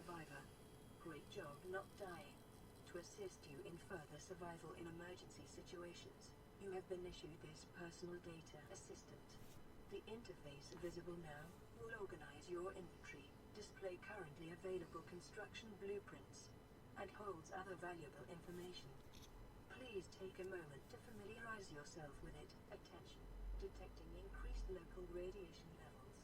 survivor. Great job not dying. To assist you in further survival in emergency situations, you have been issued this personal data assistant. The interface visible now will organize your inventory, display currently available construction blueprints, and holds other valuable information. Please take a moment to familiarize yourself with it. Attention. Detecting increased local radiation levels.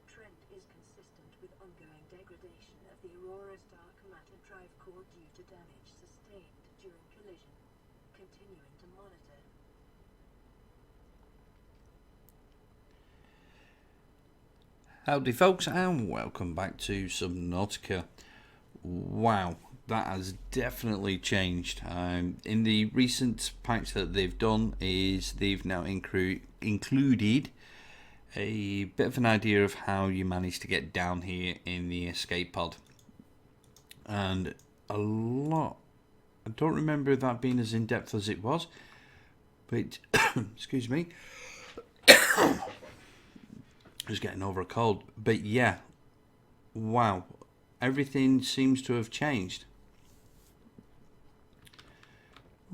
Trend is consistent with ongoing degradation of the Aurora's dark matter drive core due to damage sustained during collision. Continuing to monitor. Howdy folks, and welcome back to Subnautica. Wow, that has definitely changed. In the recent patch that they've done is they've now included a bit of an idea of how you manage to get down here in the escape pod. And a lot, I don't remember that being as in-depth as it was, but excuse me, just getting over a cold. But yeah, wow, everything seems to have changed.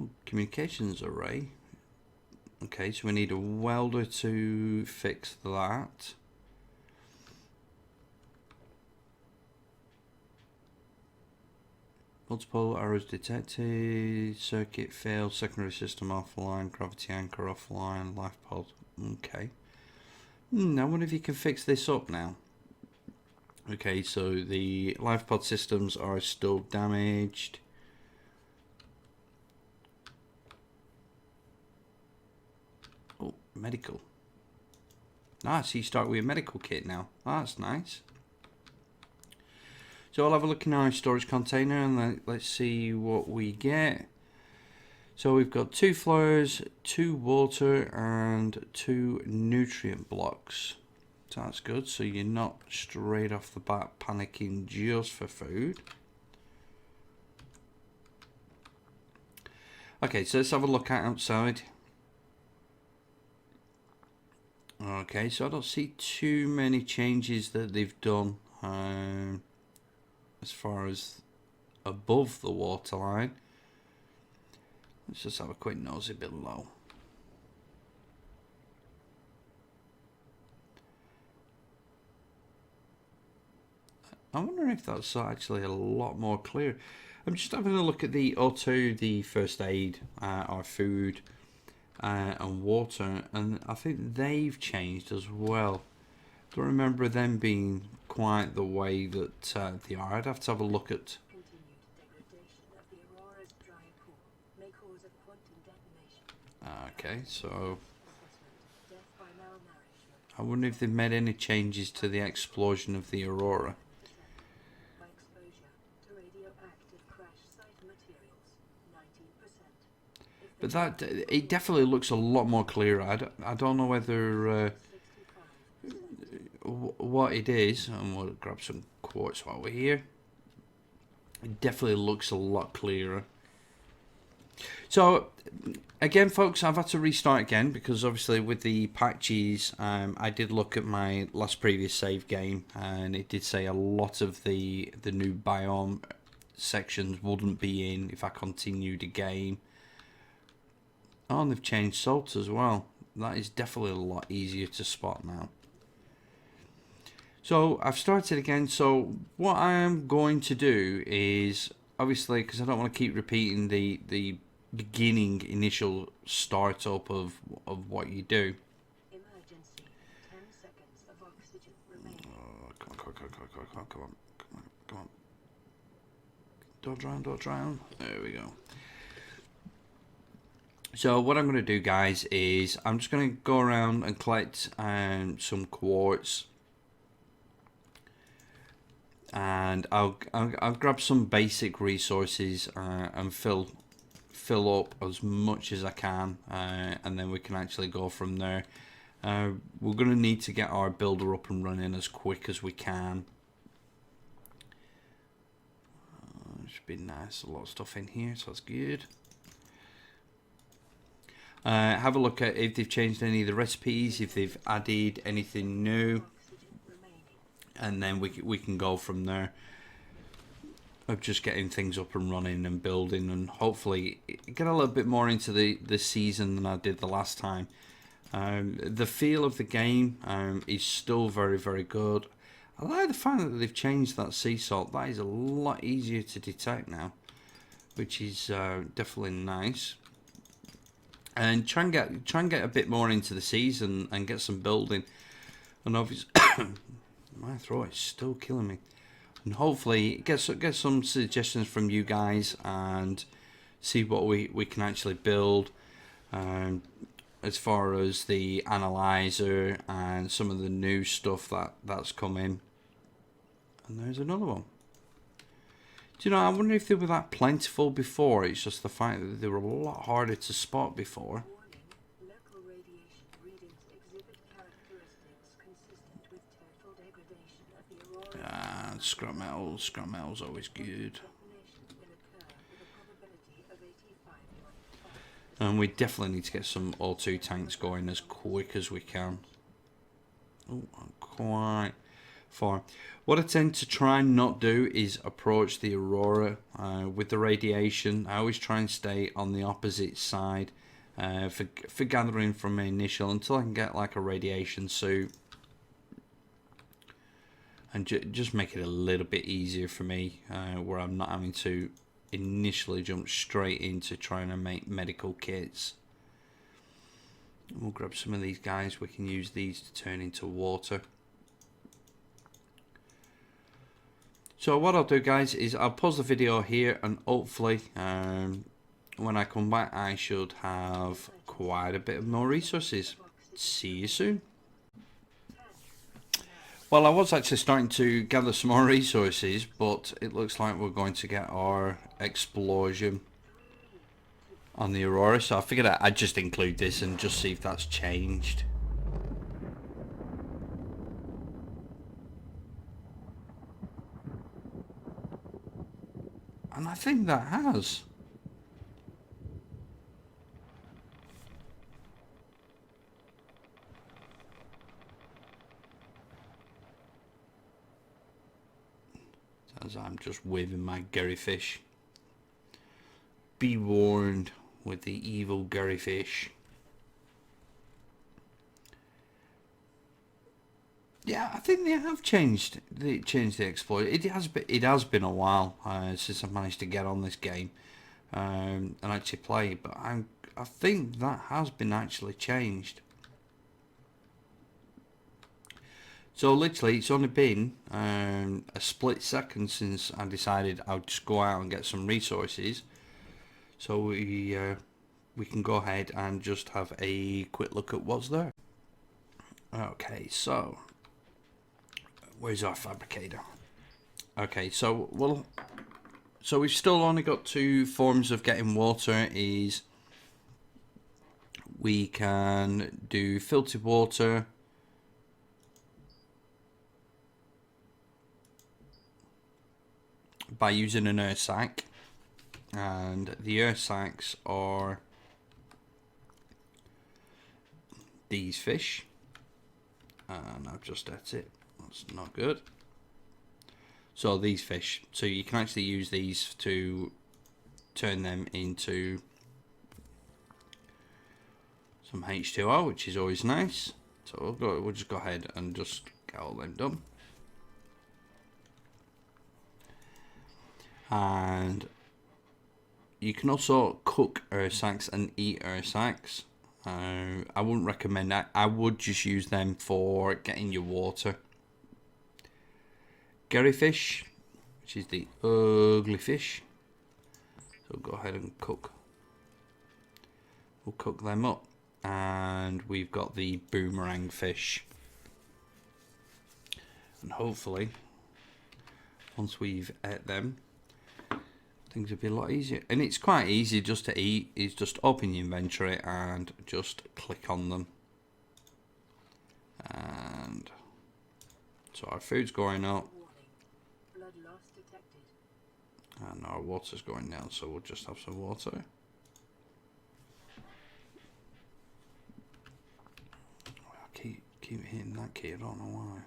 Ooh, communications array. Okay, so we need a welder to fix that. Multiple errors detected, circuit failed, secondary system offline, gravity anchor offline, life pod. Okay. I wonder if you can fix this up now. Okay, so the life pod systems are still damaged. Oh, medical. Nice, you start with a medical kit now. That's nice. So I'll have a look in our storage container and let's see what we get. So we've got 2 flowers, 2 water, and 2 nutrient blocks. So that's good. So you're not straight off the bat panicking just for food. Okay, so let's have a look outside. Okay, so I don't see too many changes that they've done as far as above the waterline. Let's just have a quick nosy below. I wonder if that's actually a lot more clear. I'm just having a look at the O2, the first aid, our food, and water, and I think they've changed as well. Don't remember them being quite the way that they are. I'd have to have a look at. Okay, so I wonder if they've made any changes to the explosion of the Aurora. But that, it definitely looks a lot more clearer. I don't know whether what it is, and we'll grab some quartz while we're here. It definitely looks a lot clearer. So again folks, I've had to restart again because obviously with the patches, I did look at my last previous save game and it did say a lot of the new biome sections wouldn't be in if I continued the game. Oh, and they've changed salt as well. That is definitely a lot easier to spot now. So I've started again. So what I am going to do is, obviously, because I don't want to keep repeating the beginning initial startup of what you do. Emergency. 10 seconds of oxygen remaining. Oh, come on. Don't drown. There we go. So what I'm going to do, guys, is I'm just going to go around and collect some quartz. And I'll grab some basic resources and fill up as much as I can, and then we can actually go from there. We're going to need to get our builder up and running as quick as we can. Should be nice, a lot of stuff in here, so that's good. Have a look at if they've changed any of the recipes, if they've added anything new, and then we can go from there. of just getting things up and running and building, and hopefully get a little bit more into the season than I did the last time. The feel of the game is still very, very good. I like the fact that they've changed that sea salt. That is a lot easier to detect now, which is definitely nice. And try and get a bit more into the season and get some building. And obviously, my throat is still killing me. And hopefully get some suggestions from you guys and see what we can actually build. As far as the analyzer and some of the new stuff that's coming. And there's another one. Do you know, I wonder if they were that plentiful before. It's just the fact that they were a lot harder to spot before. Warning, local radiation readings exhibit characteristics consistent with total degradation of the aurora. Scrap metal's always good. And we definitely need to get some O2 tanks going as quick as we can. Oh, quite far. What I tend to try and not do is approach the aurora with the radiation. I always try and stay on the opposite side for gathering from my initial until I can get like a radiation suit. And just make it a little bit easier for me where I'm not having to initially jump straight into trying to make medical kits. We'll grab some of these guys. We can use these to turn into water. So what I'll do, guys, is I'll pause the video here, and hopefully when I come back I should have quite a bit of more resources. See you soon. Well, I was actually starting to gather some more resources, but it looks like we're going to get our explosion on the aurora, so I figured I'd just include this and just see if that's changed. And I think that has. As I'm just waving my Gary fish. Be warned with the evil Gary fish. Yeah, I think they have changed. They changed the exploit. It has been a while since I've managed to get on this game and actually play. But I think that has been actually changed. So literally, it's only been a split second since I decided I'll just go out and get some resources. So we can go ahead and just have a quick look at what's there. Okay, so where's our fabricator? Okay, so we've still only got two forms of getting water. Is we can do filtered water. By using an earth sac, and the earth sacs are these fish, and I've just ate it. That's not good. So these fish, so you can actually use these to turn them into some H2O, which is always nice. So we'll just go ahead and just get all them done. And you can also cook earth sacs and eat earth sacs. I wouldn't recommend that. I would just use them for getting your water. Gary fish, which is the ugly fish. So go ahead and cook. We'll cook them up. And we've got the boomerang fish. And hopefully, once we've ate them, things will be a lot easier. And it's quite easy just to eat. Is just open your inventory and just click on them. And so our food's going up. Blood loss detected. And our water's going down, so we'll just have some water. I keep hitting that key, I don't know why.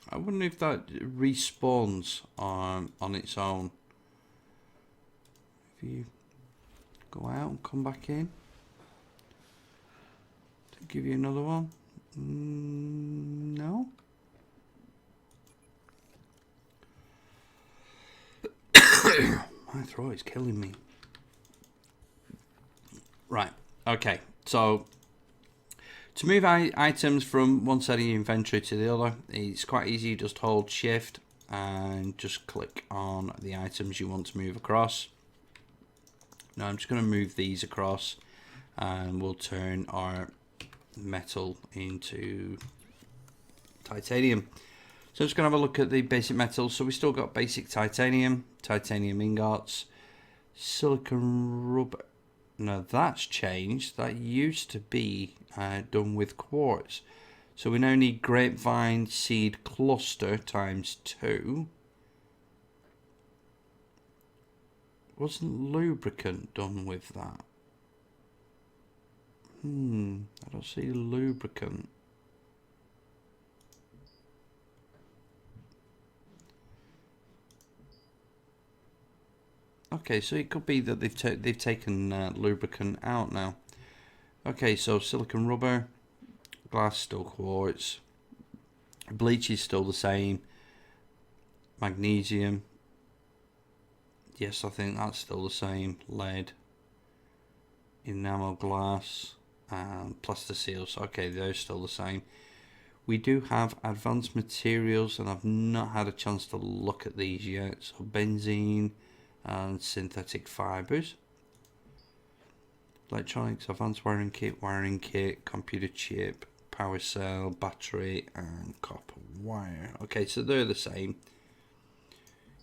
I wonder if that respawns on its own. If you go out and come back in, to give you another one. No. My throat is killing me. Right. Okay. So to move items from one side of your inventory to the other, it's quite easy. You just hold shift and just click on the items you want to move across. Now I'm just going to move these across and we'll turn our metal into titanium. So I'm just going to have a look at the basic metals. So we still got basic titanium, titanium ingots, silicon rubber. Now that's changed. That used to be done with quartz. So we now need grapevine seed cluster times 2. Wasn't lubricant done with that? I don't see lubricant. Okay, so it could be that they've taken lubricant out now. Okay, so silicon rubber, glass still quartz, bleach is still the same, magnesium, yes, I think that's still the same, lead, enamel glass, and plaster seals. Okay, they're still the same. We do have advanced materials, and I've not had a chance to look at these yet. So benzene and synthetic fibers, electronics, advanced wiring kit, computer chip, power cell, battery, and copper wire. Okay, so they're the same.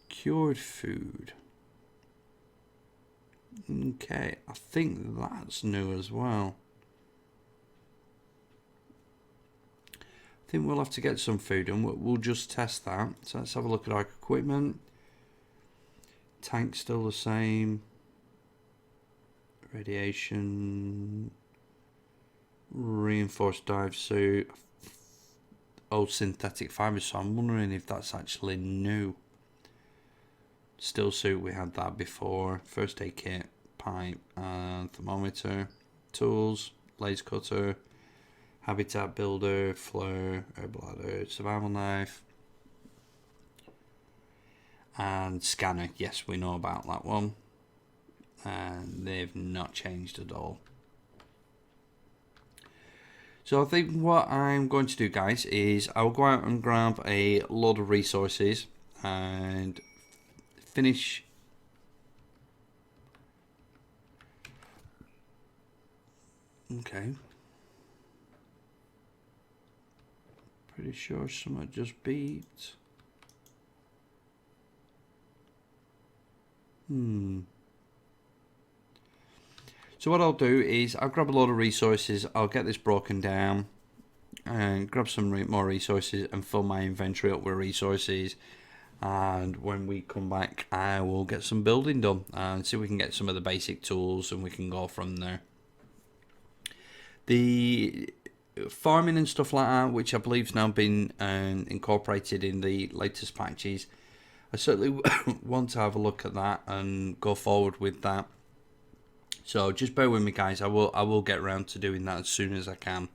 Cured food. Okay, I think that's new as well. I think we'll have to get some food and we'll just test that. So let's have a look at our equipment. Tank still the same. Radiation. Reinforced dive suit. Old synthetic fibers, so I'm wondering if that's actually new. Still suit, we had that before. First aid kit, pipe and thermometer. Tools, laser cutter, habitat builder, flare, herbal ladder, survival knife. And scanner, yes, we know about that one. And they've not changed at all. So I think what I'm going to do, guys, is I'll go out and grab a load of resources and finish. Okay. Pretty sure someone just beat. So what I'll do is I'll grab a load of resources, I'll get this broken down and grab some more resources and fill my inventory up with resources, and when we come back I will get some building done and see if we can get some of the basic tools and we can go from there. The farming and stuff like that, which I believe has now been incorporated in the latest patches, I certainly want to have a look at that and go forward with that. So just bear with me, guys. I will get around to doing that as soon as I can.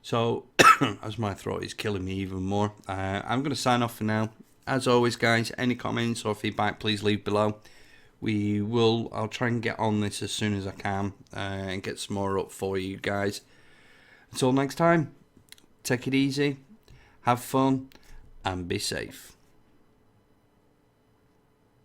So as my throat is killing me even more, I'm going to sign off for now. As always, guys, any comments or feedback, please leave below. I'll try and get on this as soon as I can and get some more up for you guys. Until next time, take it easy, have fun, and be safe.